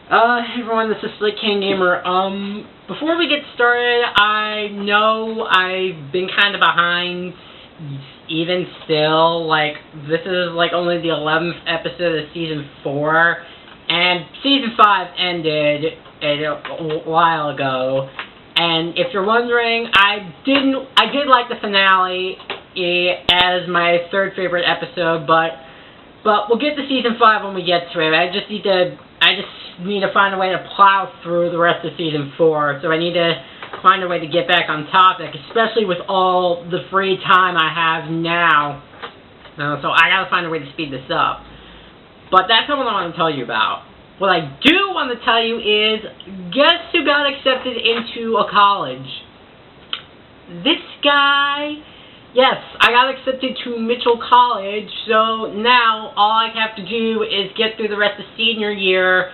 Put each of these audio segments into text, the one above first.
Hey everyone, this is Slick King Gamer. Before we get started, I know I've been kind of behind, even still. Like, this is like only the 11th episode of Season 4, and Season 5 ended a while ago. And if you're wondering, I did like the finale as my third favorite episode, but we'll get to Season 5 when we get to it. I just need to find a way to plow through the rest of Season 4, so I need to find a way to get back on topic, especially with all the free time I have now. So I gotta find a way to speed this up. But that's not what I want to tell you about. What I do want to tell you is, guess who got accepted into a college? This guy. Yes, I got accepted to Mitchell College, so now all I have to do is get through the rest of senior year,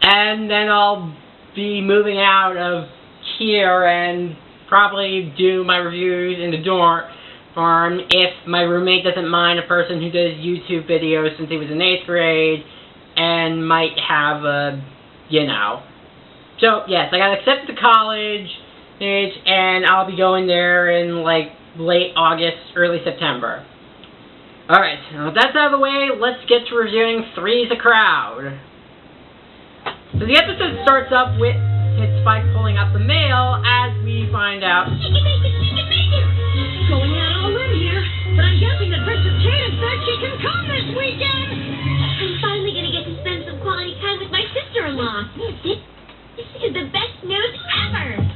and then I'll be moving out of here and probably do my reviews in the dorm farm if my roommate doesn't mind, a person who does YouTube videos since he was in 8th grade and might have So, yes, I got accepted to college, and I'll be going there in, like, late August, early September. Alright, now with that out of the way, let's get to reviewing Three's a Crowd. So the episode starts up with Spike pulling up the mail as we find out. Going out all in here, but I'm guessing that Princess Cadence said she can come this weekend. I'm finally going to get to spend some quality time with my sister-in-law. This is the best news ever.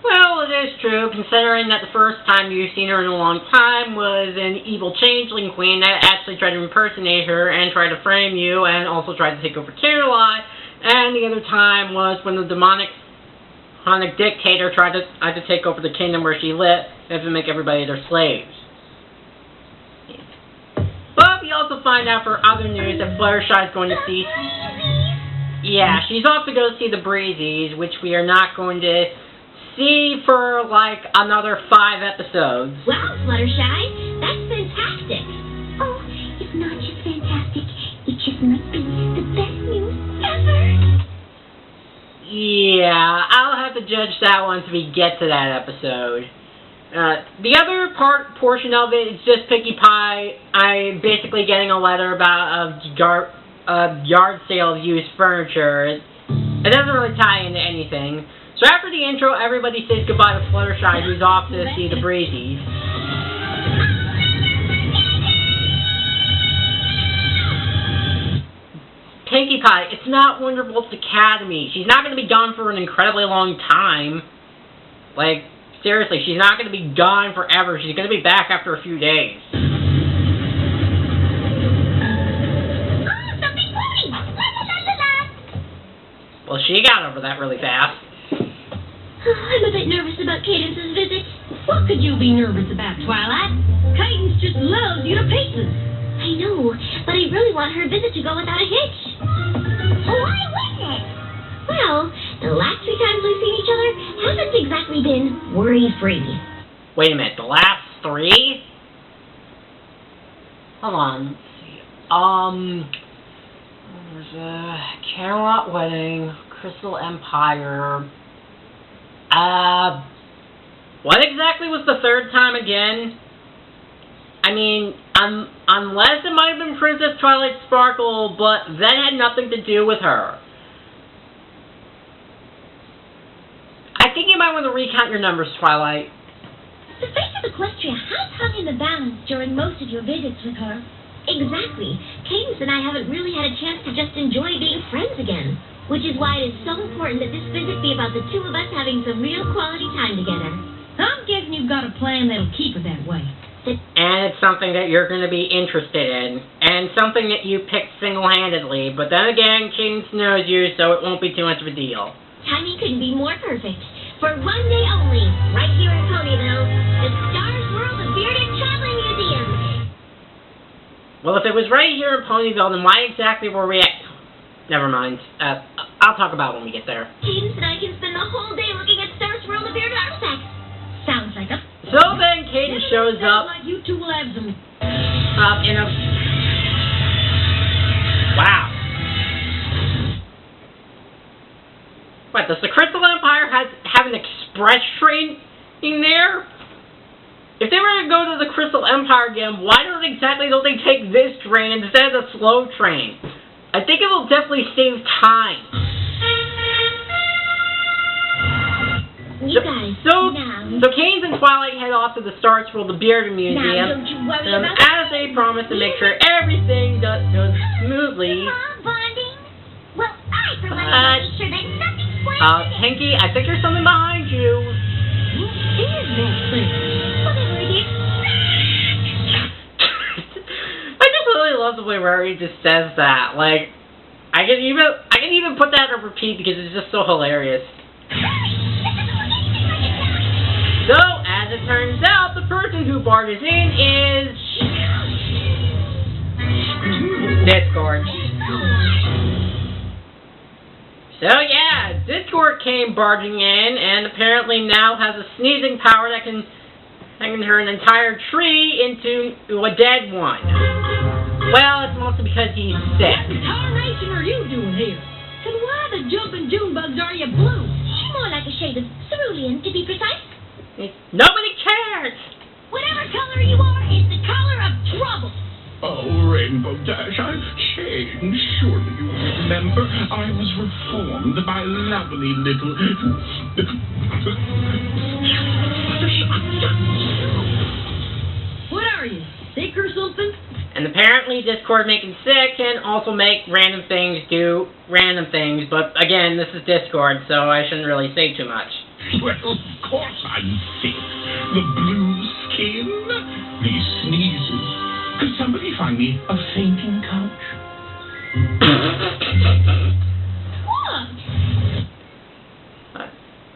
Well, it is true, considering that the first time you've seen her in a long time was an evil changeling queen that actually tried to impersonate her and tried to frame you and also tried to take over Camelot. And the other time was when the demonic dictator tried to take over the kingdom where she lived and to make everybody their slaves. But we also find out for other news that Fluttershy is going to see... Yeah, she's off to go see the Breezies, which we are not going to see for, like, another 5 episodes. Wow, Fluttershy, that's fantastic. Oh, it's not just fantastic, it just might be the best news ever. Yeah, I'll have to judge that one till we get to that episode. The other portion of it is just Pinkie Pie. I'm basically getting a letter about a yard sale of used furniture. It doesn't really tie into anything. So after the intro, everybody says goodbye to Fluttershy, who's off to see the Breezies. Pinkie Pie, it's not Wonderbolt's Academy. She's not going to be gone for an incredibly long time. Like, seriously, she's not going to be gone forever. She's going to be back after a few days. Well, she got over that really fast. I'm a bit nervous about Cadence's visit. What could you be nervous about, Twilight? Cadence just loves you to pieces. I know, but I really want her visit to go without a hitch. Why wouldn't it? Well, the last 3 times we've seen each other haven't exactly been worry-free. Wait a minute, the last 3? Hold on, let's see. There's a Camelot Wedding, Crystal Empire. What exactly was the 3rd time again? I mean, unless it might have been Princess Twilight Sparkle, but that had nothing to do with her. I think you might want to recount your numbers, Twilight. The face of Equestria has hung in the balance during most of your visits with her. Exactly. Cadence and I haven't really had a chance to just enjoy being friends again. Which is why it is so important that this visit be about the 2 of us having some real quality time together. I'm guessing you've got a plan that'll keep it that way. And it's something that you're going to be interested in. And something that you picked single-handedly. But then again, Cadence knows you, so it won't be too much of a deal. Timing couldn't be more perfect. For one day only, right here in Ponyville, the Stars World of Bearded Traveling Museum. Well, if it was right here in Ponyville, then why exactly were we at... Never mind. I'll talk about it when we get there. Cadence and I can spend the whole day looking at Stars World of Bearded Artifacts. Sounds like a... So then Cadence shows up... like you two will have some... in a... Wow. What, does the Crystal Empire have an express train in there? If they were to go to the Crystal Empire again, why don't they take this train instead of the slow train? I think it will definitely save time. You guys, So now... Canes and Twilight head off to the Star School, the Beard Museum, Now, don't you worry about... as they promise to make sure everything goes smoothly. Mom, bonding? Well, I, for one, want to make sure that nothing spoils it. Pinky, I think there's something behind you. What is that thing? Whatever it is. I just really love the way Rary just says that. Like, I can even put that on repeat because it's just so hilarious. So, as it turns out, the person who barges in is Discord. So yeah, Discord came barging in and apparently now has a sneezing power that can turn an entire tree into a dead one. Well, it's mostly because he's sick. What tarnation are you doing here? And why the jumping June bugs are you blue? More like a shade of cerulean, to be precise. Nobody cares! Whatever color you are, it's the color of trouble. Oh, Rainbow Dash, I've changed. Surely you remember I was reformed by lovely little... What are you, sick or something? And apparently Discord making sick can also make random things do random things, but again, this is Discord, so I shouldn't really say too much. Well, of course I'm sick. The blue skin, these sneezes. Could somebody find me a fainting couch? What?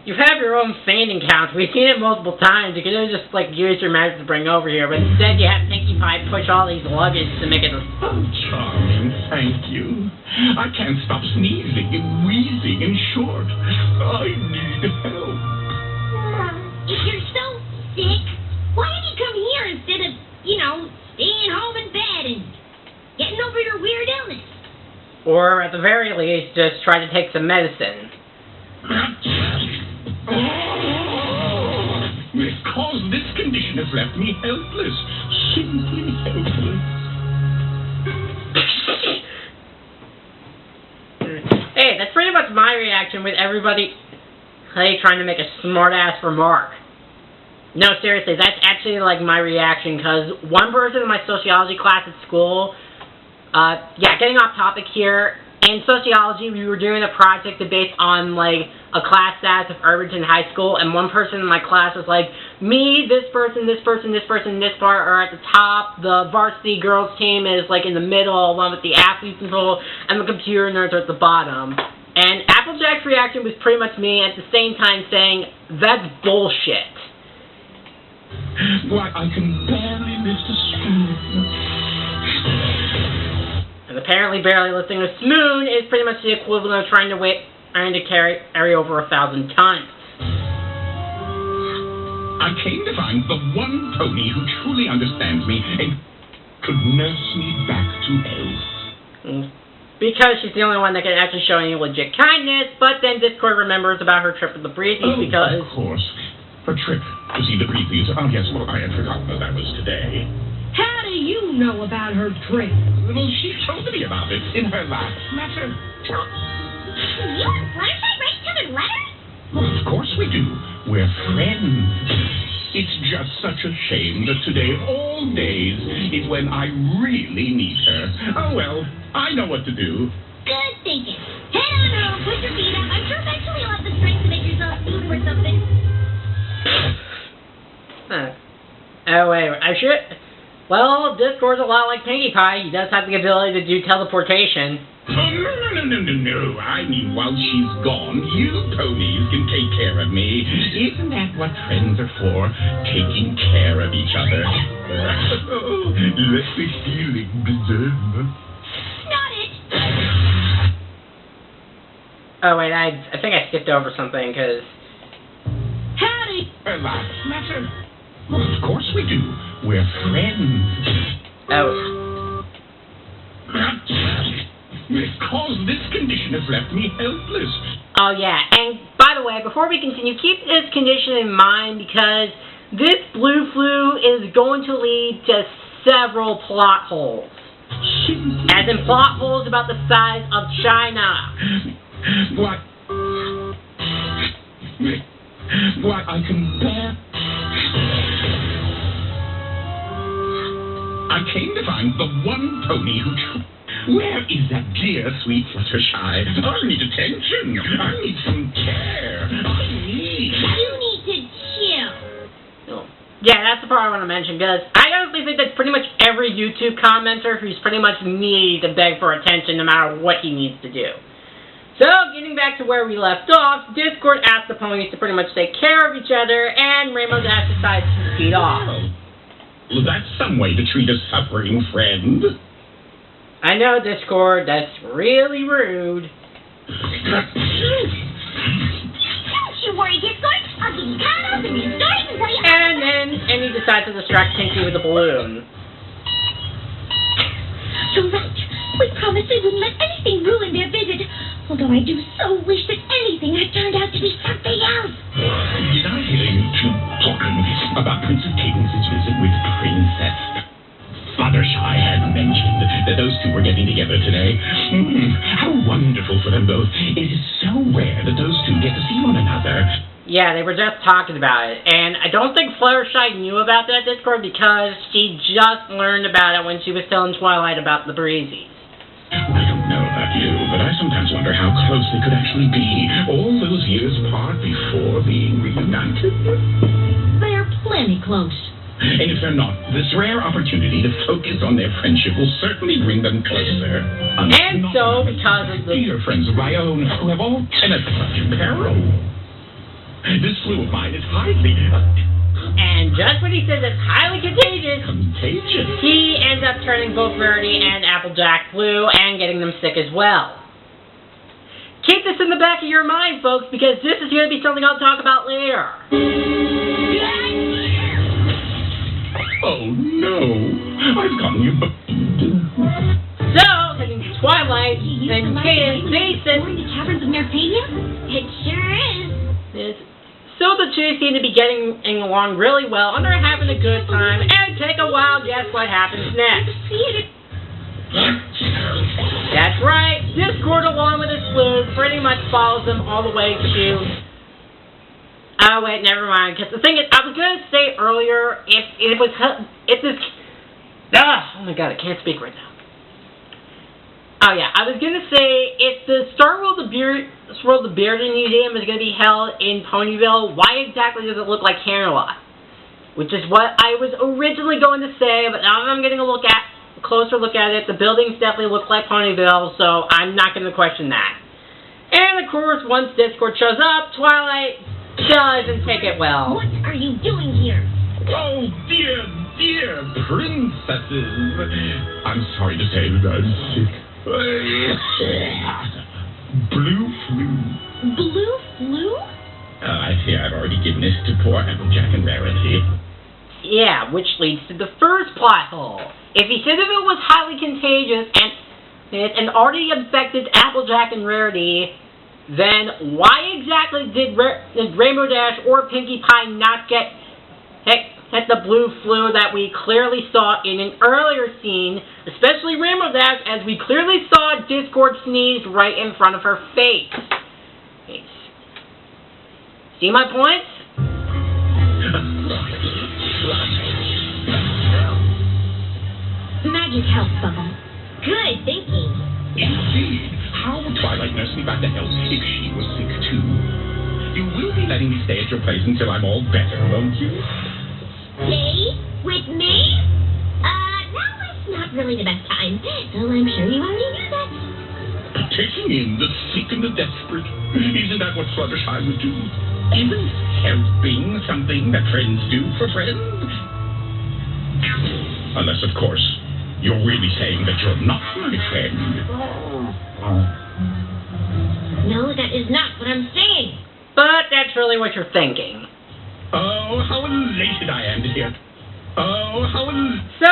You have your own fainting couch. We've seen it multiple times. You could have just use your magic to bring over here, but instead you have Pinkie Pie push all these luggage to make it a... Oh, charming, thank you. I can't stop sneezing and wheezing. In short, I need help. If you're so sick, why didn't you come here instead of, staying home in bed and getting over your weird illness? Or, at the very least, just try to take some medicine. Because this condition has left me helpless. Simply helpless. Hey, that's pretty much my reaction with everybody trying to make a smart-ass remark. No, seriously, that's actually my reaction, because one person in my sociology class at school, getting off topic here, in sociology we were doing a project based on a class status of Irvington High School, and one person in my class was like, me, this person, this person, this person, this part are at the top, the varsity girls team is in the middle, along with the athlete control, and the computer nerds are at the bottom. And Applejack's reaction was pretty much me at the same time saying, that's bullshit. Why, I can barely lift a spoon. And apparently barely lifting a spoon is pretty much the equivalent of trying to carry over 1,000 tons. I came to find the one pony who truly understands me and could nurse me back to health. Because she's the only one that can actually show any legit kindness, but then Discord remembers about her trip with the Breezies because... Of course. Her trip to see the Breezies. Oh, yes, well, I had forgotten that was today. How do you know about her trip? Well, she told me about it in her last letter. You and Fluttershy write each other letters? Well, of course we do. We're friends. It's just such a shame that today, of all days, is when I really need her. Oh, well, I know what to do. Good thinking. Head on home, put your feet up. I'm sure eventually you'll have the strength to make yourself move or something. Oh, wait, I should... Well, Discord's a lot like Pinkie Pie. He does have the ability to do teleportation. Oh, no. I mean, while she's gone, you ponies can take care of me. Isn't that what friends are for? Taking care of each other. Oh, let the healing begin. Not it. Oh, wait, I think I skipped over something, because... Howdy! Her last letter. Well, of course we do. We're friends. Oh. Because this condition has left me helpless. Oh yeah, and by the way, before we continue, keep this condition in mind because this blue flu is going to lead to several plot holes. As in plot holes about the size of China. What I compare. I came to find the one pony who. Where is that dear, sweet Fluttershy? I need attention. I need some care. You need to chill. Yeah, that's the part I want to mention, because I honestly think that pretty much every YouTube commenter who's pretty much needs to beg for attention no matter what he needs to do. So, getting back to where we left off, Discord asked the ponies to pretty much take care of each other, and Rainbow Dash decides to speed off. Well, that's some way to treat a suffering friend. I know, Discord, that's really rude. Don't you worry, Discord. I'll give you cuddles and new stories and tell you how. And then Andy decides to distract Pinky with a balloon. You're right. We promised we wouldn't let anything ruin their visit. Although I do so wish that anything had turned out to be something else. Did I hear you two talking about Princess Cadence's visit with Princess? Fluttershy had mentioned that those two were getting together today. How wonderful for them both. It is so rare that those two get to see one another. Yeah, they were just talking about it, and I don't think Fluttershy knew about that Discord because she just learned about it when she was telling Twilight about the Breezies. I don't know about you, but I sometimes wonder how close they could actually be, all those years apart before being reunited. They're plenty close. And if they're not, this rare opportunity to focus on their friendship will certainly bring them closer. And so, because of the... Dear friends of my own, who have all been at such peril. This flu of mine is highly... And just when he says it's highly contagious, he ends up turning both Rarity and Applejack blue and getting them sick as well. Keep this in the back of your mind, folks, because this is going to be something I'll talk about later. Oh no, I've gotten you. So, heading to Twilight and Cadence, they said... Going to Caverns of Narpania? It sure is. So the two seem to be getting along really well, and they're having a good time, and take a wild guess what happens next. That's right, Discord along with his flu pretty much follows them all the way to... Oh wait, never mind, because the thing is, I was going to say earlier, if this... Oh my god, I can't speak right now. Oh yeah, I was going to say, if the Star World of the Bearded Museum is going to be held in Ponyville, why exactly does it look like Camelot? Which is what I was originally going to say, but now that I'm getting a closer look at it, the buildings definitely look like Ponyville, so I'm not going to question that. And of course, once Discord shows up, Twilight doesn't take it well. What are you doing here? Oh dear, dear princesses. I'm sorry to say that I'm sick. Blue flu. Blue flu? I fear I've already given this to poor Applejack and Rarity. Yeah, which leads to the first plot hole. If he said if it was highly contagious and already affected Applejack and Rarity, then why exactly did Rainbow Dash or Pinkie Pie not get the blue flu that we clearly saw in an earlier scene, especially Rainbow Dash, as we clearly saw Discord sneeze right in front of her face. See my point? Magic help, Bubble. Good thinking. Indeed. How would Twilight nurse me back to health if she was sick too? You will be letting me stay at your place until I'm all better, won't you? Stay with me? Now is not really the best time, though I'm sure you already knew that. Taking in the sick and the desperate. Isn't that what Fluttershy would do? Isn't helping something that friends do for friends? Unless, of course, you're really saying that you're not my friend. No, that is not what I'm saying. But that's really what you're thinking. Oh, how elated I am to hear. Oh, how So...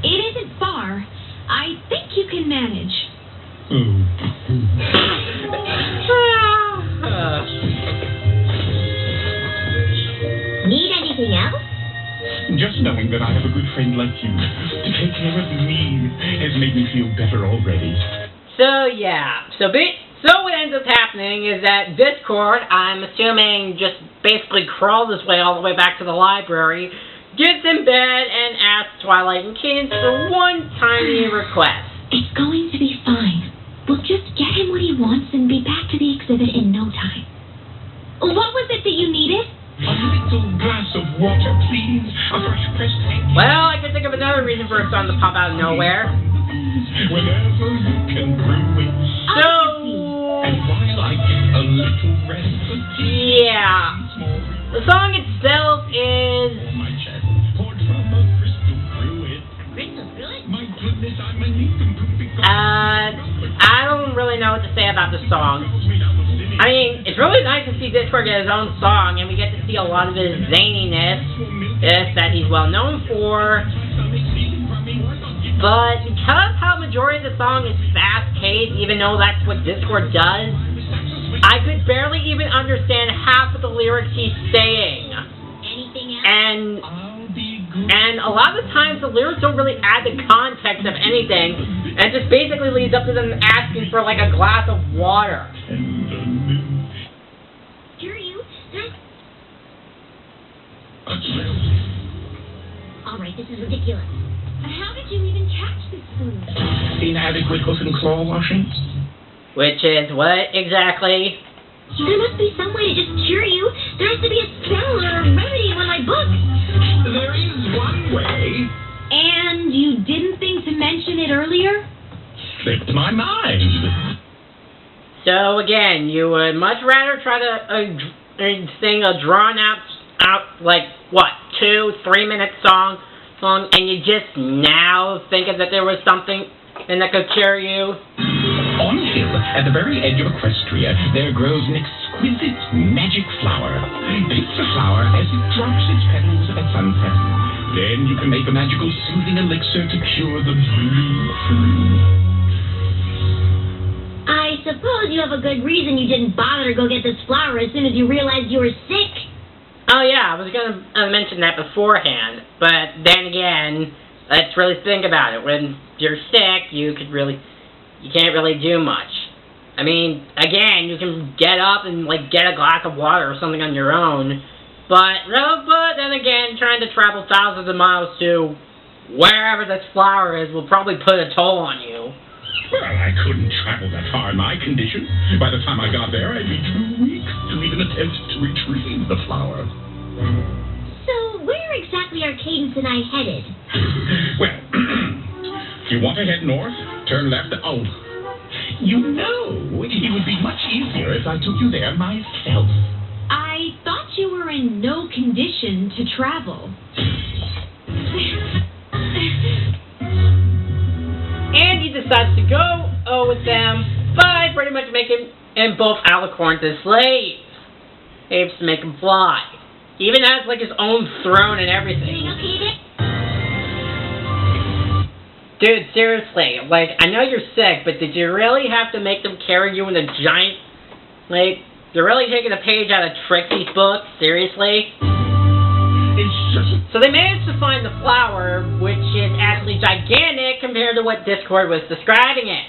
It isn't far. I think you can manage. friend like you to take care of me has made me feel better already. So yeah, so what ends up happening is that Discord, I'm assuming, just basically crawled his way all the way back to the library, gets in bed and asks Twilight and Cadence for one tiny request. It's going to be fine. We'll just get him what he wants and be back to the exhibit in no time. What was it that you needed? A little glass of water, please. A fresh pressed egg. Well, I could think of another reason for a song to pop out of nowhere. Whenever you can brew it. So, And while I get a little rest, yeah. The song itself is... my chest, poured from a crystal cruet. Crystal Cruet? My goodness, I'm a nincompoop. I don't really know what to say about the song. I mean, it's really nice to see Discord get his own song, and we get to see a lot of his zaniness that he's well known for. But because how majority of the song is fast-paced, even though that's what Discord does, I could barely even understand half of the lyrics he's saying. Anything else? And a lot of the times the lyrics don't really add the context of anything, and it just basically leads up to them asking for like a glass of water. Kiryu, Alright, this is ridiculous. How did you even catch this food? Inadequate hoof and claw washing? Which is what exactly? There must be some way to just cure you. There has to be a spell or a remedy in one of my books. There is one way. And you didn't think to mention it earlier? Slipped my mind. So again, you would much rather try to sing a drawn out like what 2-3 minute song, and you just now thinking that there was something and that could cure you. On a hill, at the very edge of Equestria, there grows an exquisite magic flower. Pick the flower as it drops its petals at sunset. Then you can make a magical soothing elixir to cure the flu. I suppose you have a good reason you didn't bother to go get this flower as soon as you realized you were sick. Oh yeah, I was gonna mention that beforehand, but then again, let's really think about it. When you're sick, you can't really do much. I mean, again, you can get up and like get a glass of water or something on your own, but then again, trying to travel thousands of miles to wherever this flower is will probably put a toll on you. Well, I couldn't travel that far in my condition. By the time I got there, I'd be too weak to even attempt to retrieve the flower. So, where exactly are Cadence and I headed? Well, if you want to head north, turn left. Oh, you know, it would be much easier if I took you there myself. I thought you were in no condition to travel. And he decides to go with them by pretty much making both Alicorn his slaves. Apes to make him fly. He even has like his own throne and everything. Dude, seriously, like, I know you're sick, but did you really have to make them carry you in a giant, like, you're really taking a page out of Trixie's book? Seriously? So they managed to find the flower, which is actually gigantic compared to what Discord was describing it.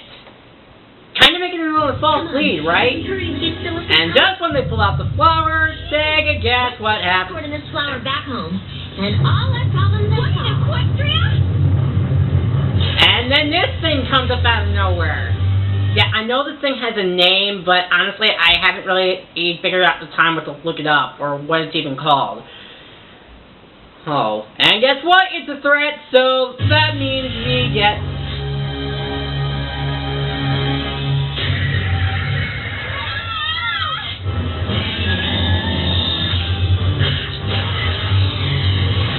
Kind of making it a little false lead, right? And just when they pull out the flower, take a guess what happens. Transporting this flower back home, and all our problems are solved. Equestria? And then this thing comes up out of nowhere. Yeah, I know this thing has a name, but honestly, I haven't really figured out the time to look it up, or what it's even called. Oh, and guess what? It's a threat, so that means we get...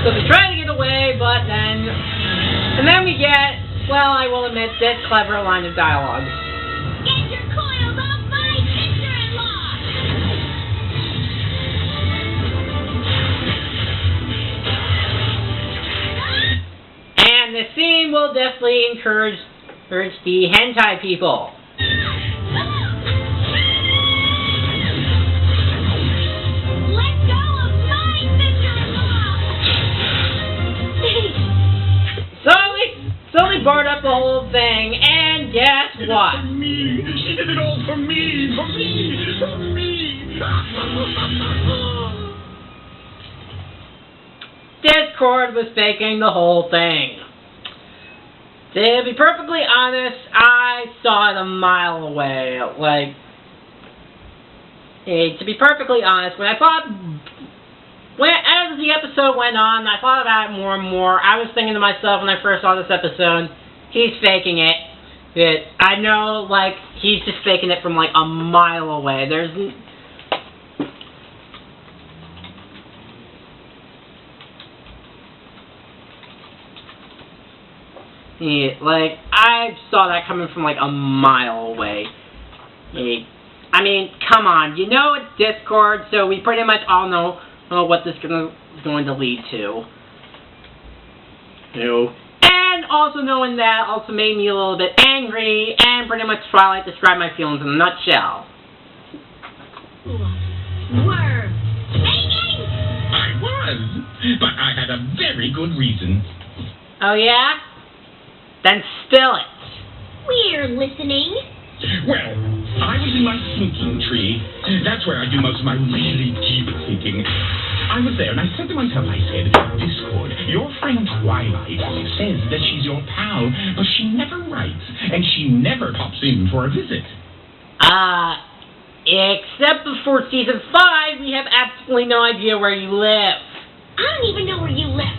So they try to get away, but then... And then we get, well, I will admit, this clever line of dialogue. Get your coils off my sister-in-law! And the scene will definitely encourage the hentai people. Let go of my sister-in-law! up the whole thing, and guess what? For me. She did it all for me. For me. For me. Discord was faking the whole thing. To be perfectly honest, I saw it a mile away. Like, to be perfectly honest, as the episode went on, I thought about it more and more. I was thinking to myself when I first saw this episode, he's faking it. I know, like, he's just faking it from, like, a mile away. Like, I saw that coming from, like, a mile away. I mean, come on. You know it's Discord, so we pretty much all know what this is going to lead to. And also knowing that also made me a little bit angry, and pretty much Twilight described my feelings in a nutshell. Were faking? I was, but I had a very good reason. Oh yeah? Then spill it. We're listening. Well, I was in my thinking tree. That's where I do most of my really deep thinking. I was there and I said to myself, Discord, your friend Twilight says that she's your pal, but she never writes, and she never pops in for a visit. Except before Season 5, we have absolutely no idea where you live. I don't even know where you live.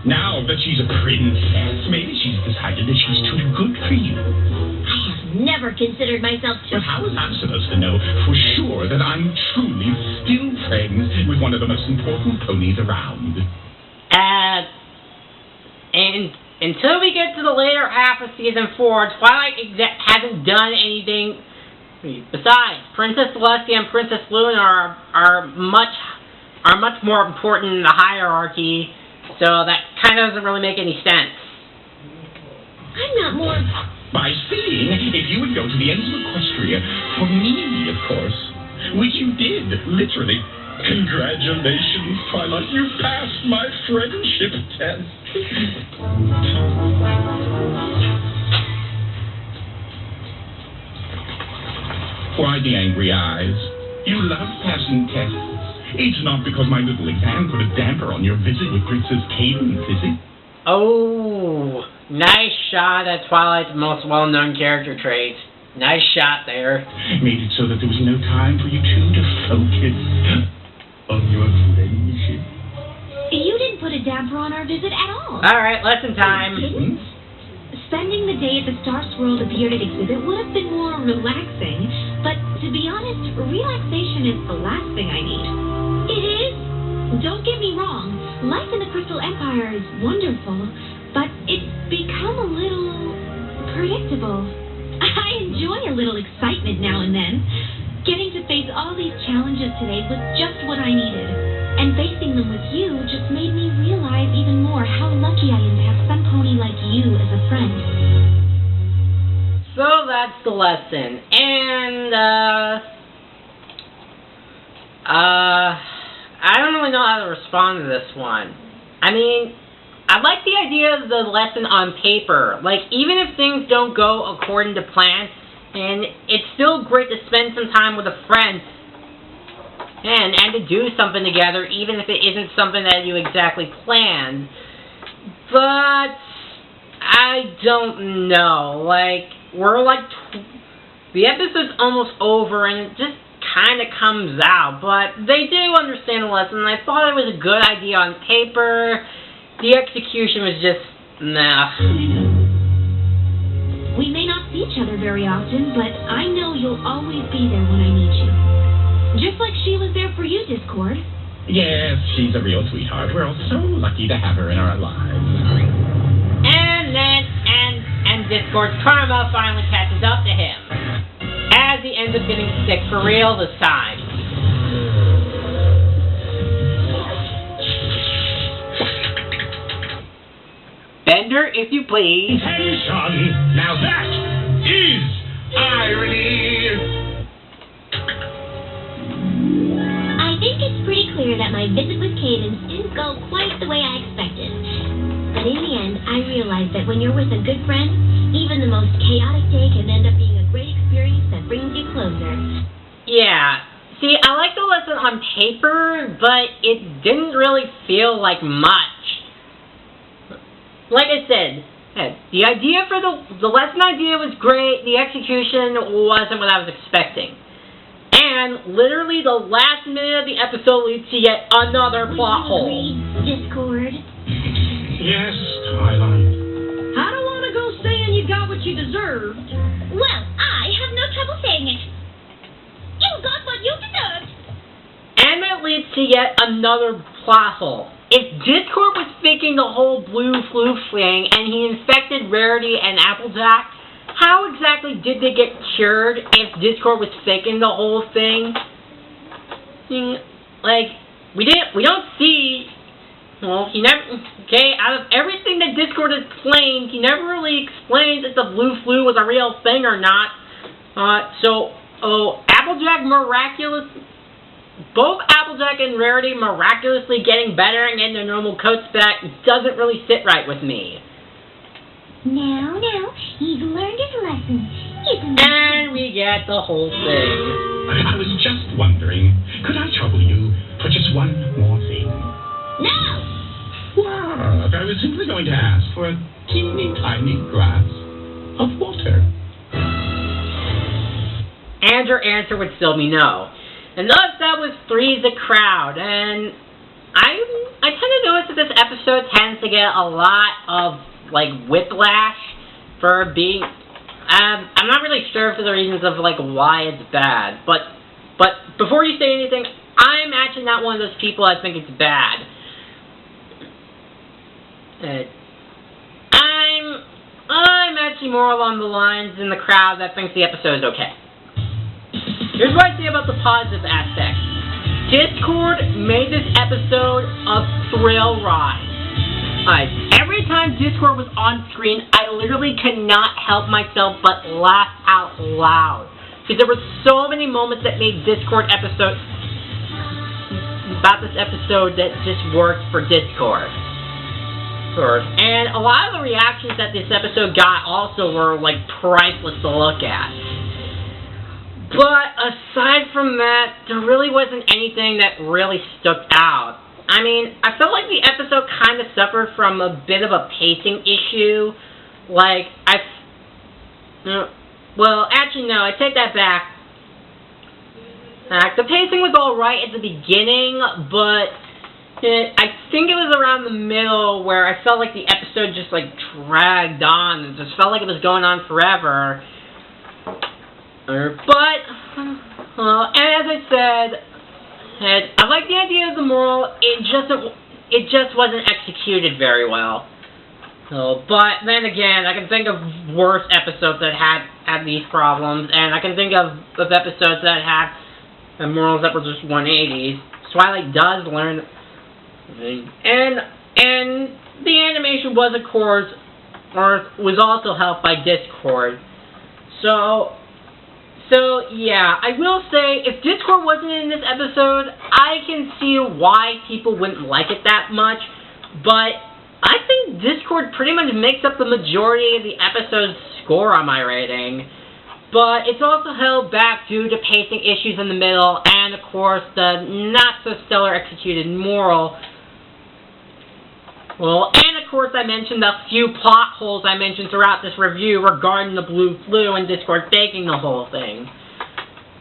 Now that she's a princess, maybe she's decided that she's too good for you. I have never considered myself too... But how was I supposed to know for sure that I'm truly still friends with one of the most important ponies around? And until we get to the later half of Season 4, Twilight hasn't done anything. Besides, Princess Celestia and Princess Luna are much more important in the hierarchy. So that kind of doesn't really make any sense. I'm not more... By saying, if you would go to the ends of Equestria, for me, of course, which you did, literally. Congratulations, Twilight, you passed my friendship test. Why the angry eyes? You love passing tests. It's not because my little exam put a damper on your visit with Princess Cadence, is it? Oh, nice shot at Twilight's most well-known character trait. Nice shot there. Made it so that there was no time for you two to focus on your friendship. You didn't put a damper on our visit at all. Alright, lesson time. Spending the day at the Star Swirl Bearded exhibit would have been more relaxing, but to be honest, relaxation is the last thing I need. It is. Don't get me wrong. Life in the Crystal Empire is wonderful, but it's become a little predictable. I enjoy a little excitement now and then. Getting to face all these challenges today was just what I needed. And facing them with you just made me realize even more how lucky I am to have some pony like you as a friend. So that's the lesson. And, I don't really know how to respond to this one. I mean, I like the idea of the lesson on paper. Like, even if things don't go according to plan, and it's still great to spend some time with a friend and to do something together, even if it isn't something that you exactly planned. But I don't know. Like, we're like the episode's almost over, and it just kind of comes out. But they do understand the lesson, and I thought it was a good idea on paper. The execution was just nah. We may not see each other very often, but I know you'll always be there when I need you. Just like she was there for you, Discord. Yes, she's a real sweetheart. We're all so lucky to have her in our lives. And then, Discord's karma finally catches up to him, as he ends up getting sick for real this time. Bender, if you please. Attention! Now that is irony! I think it's pretty clear that my visit with Cadence didn't go quite the way I expected. But in the end, I realized realize that when you're with a good friend, even the most chaotic day can end up being a great experience that brings you closer. Yeah. See, I like the lesson on paper, but it didn't really feel like much. Like I said, the idea for the lesson idea was great, the execution wasn't what I was expecting. And literally the last minute of the episode leads to yet another plot hole. Discord? Yes, Twilight. I don't want to go saying you got what you deserved. Well, I have no trouble saying it. You got what you deserved. And that leads to yet another plot hole. If Discord was faking the whole blue flu thing and he infected Rarity and Applejack, how exactly did they get cured if Discord was faking the whole thing? Like, we don't see, well, he never, okay, out of everything that Discord has claimed, he never really explained if the blue flu was a real thing or not. Applejack both Applejack and Rarity miraculously getting better and getting their normal coats back doesn't really sit right with me. Now, he's learned his lesson. And we get the whole thing. I was just wondering, could I trouble you for just one more thing? No! What? I was simply going to ask for a teeny tiny glass of water. And her answer would still be no. And thus, that was Three's a Crowd. And I tend to notice that this episode tends to get a lot of, like, whiplash for being... I'm not really sure for the reasons of, like, why it's bad. But before you say anything, I'm actually not one of those people that think it's bad. I'm actually more along the lines in the crowd that thinks the episode is okay. Here's what I say about the positive aspect. Discord made this episode a thrill ride. Every time Discord was on screen, I literally could not help myself but laugh out loud. Because there were so many moments that made this episode that just worked for Discord. And a lot of the reactions that this episode got also were, like, priceless to look at. But aside from that, there really wasn't anything that really stuck out. I mean, I felt like the episode kind of suffered from a bit of a pacing issue. Like, well, actually, no, I take that back. The pacing was alright at the beginning, but I think it was around the middle where I felt like the episode just, like, dragged on. It just felt like it was going on forever. But, as I said, I like the idea of the moral. It just wasn't executed very well. But then again, I can think of worse episodes that had these problems, and I can think of episodes that had the morals that were just 180s. Twilight does learn, and the animation was, of course, was also helped by Discord. So, yeah, I will say, if Discord wasn't in this episode, I can see why people wouldn't like it that much, but I think Discord pretty much makes up the majority of the episode's score on my rating. But it's also held back due to pacing issues in the middle, and, of course, the not-so-stellar executed moral. Well, and of course I mentioned the few plot holes I mentioned throughout this review regarding the blue flu and Discord faking the whole thing.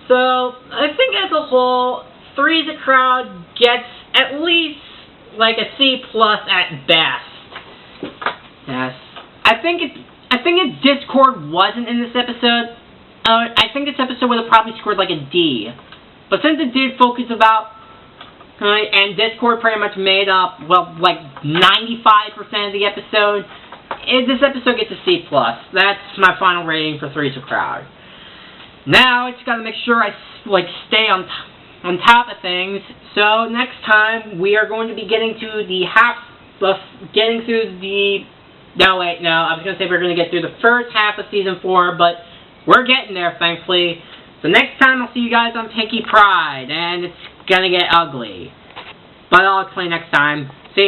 So, I think as a whole, Three's a Crowd gets at least like a C+ at best. Yes. I think if Discord wasn't in this episode, I think this episode would have probably scored like a D. But since it did focus about and Discord pretty much made up, well, like 95% of the episode, this episode gets a C+. That's my final rating for Three's a Crowd. Now, I just gotta make sure I, like, stay on top of things. So, next time, we are going to be getting to I was gonna say we're gonna get through the first half of Season 4, but we're getting there, thankfully. So next time, I'll see you guys on Pinkie Pride, and it's gonna get ugly. But I'll explain next time. See ya.